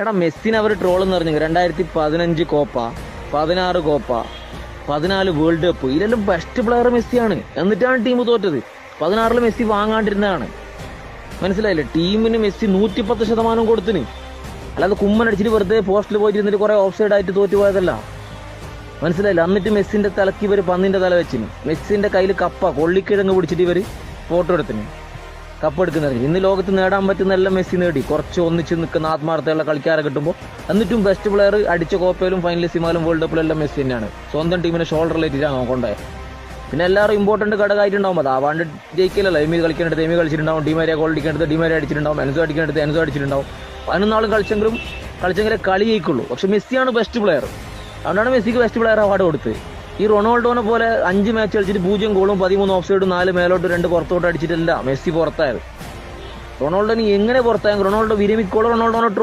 എടാ മെസ്സിനെ അവർ ട്രോൾ എന്ന് പറഞ്ഞു 2015 കോപ്പ, 16 കോപ്പ, 14 വേൾഡ് കപ്പ്, ഇതിലെല്ലാം ബെസ്റ്റ് പ്ലെയർ മെസ്സിയാണ്. എന്നിട്ടാണ് ടീം തോറ്റത്. 16 മെസ്സി വാങ്ങാണ്ടിരുന്നതാണ്. മനസ്സിലായില്ലേ? ടീമിന് മെസ്സി 110% കൊടുത്തിന്. അല്ലാതെ കുമ്മനടിച്ചിട്ട് വെറുതെ പോസ്റ്റിൽ പോയിട്ട് ഇരുന്നിട്ട് കുറെ ഓഫ് സൈഡ് ആയിട്ട് തോറ്റുപോയതല്ല. മനസ്സിലായില്ല? എന്നിട്ട് മെസ്സിന്റെ തലക്ക് ഇവർ പന്നിന്റെ തല വെച്ചിന്. മെസ്സിന്റെ കയ്യിൽ കപ്പ കൊള്ളിക്കിഴങ്ങ് പിടിച്ചിട്ട് ഇവർ ഫോട്ടോ എടുത്തിന്. കപ്പ് എടുക്കുന്നത് ഇന്ന് ലോകത്ത് നേടാൻ പറ്റുന്ന എല്ലാം മെസ്സി നേടി. കുറച്ച് ഒന്നിച്ച് നിൽക്കുന്ന ആത്മാർത്ഥമുള്ള കളിക്കാരെ കിട്ടുമ്പോൾ എന്നിട്ടും ബെസ്റ്റ് പ്ലെയർ അടിച്ച കോപ്പയിലും ഫൈനലിസ്റ്റിമാലും വേൾഡ് കപ്പിലെല്ലാം മെസ്സി തന്നെയാണ്. സ്വന്തം ടീമിനെ ഷോൾഡറിലേറ്റിട്ടാണ് നോക്കണ്ടേ. പിന്നെ എല്ലാവരും ഇമ്പോർട്ടന്റ് ഘടകമായിട്ടുണ്ടാവും. അത് ആവാണ്ട് ജയിക്കില്ലല്ലോ. എമി കളിക്കേണ്ടത് എമി കളിച്ചിട്ടുണ്ടാവും, ഡിമാരിയ ഗോൾ അടിക്കേണ്ടത് ഡിമാരിയ അടിച്ചിട്ടുണ്ടാവും, എൻസോ അടിക്കേണ്ടത് എൻസോ അടിച്ചിട്ടുണ്ടാവും. 11 കളിച്ചെങ്കിലേ കളി ജയിക്കുള്ളൂ. പക്ഷെ മെസ്സിയാണ് ബെസ്റ്റ് പ്ലെയർ. അതുകൊണ്ടാണ് മെസ്സിക്ക് ബെസ്റ്റ് പ്ലെയർ അവാർഡ് കൊടുത്തത്. ഈ റൊണാൾഡോനെ പോലെ 5 മാച്ച് കളിച്ചിട്ട് 0 ഗോളും 13 ഓഫ് സൈഡും 4 മേലോട്ട് 2 പുറത്തോട്ട് അടിച്ചിട്ടല്ല മെസ്സി പുറത്തായത്. റൊണാൾഡോന് എങ്ങനെ പുറത്തായ? റൊണാൾഡോ വിരമിക്കോളം റൊണാൾഡോനെ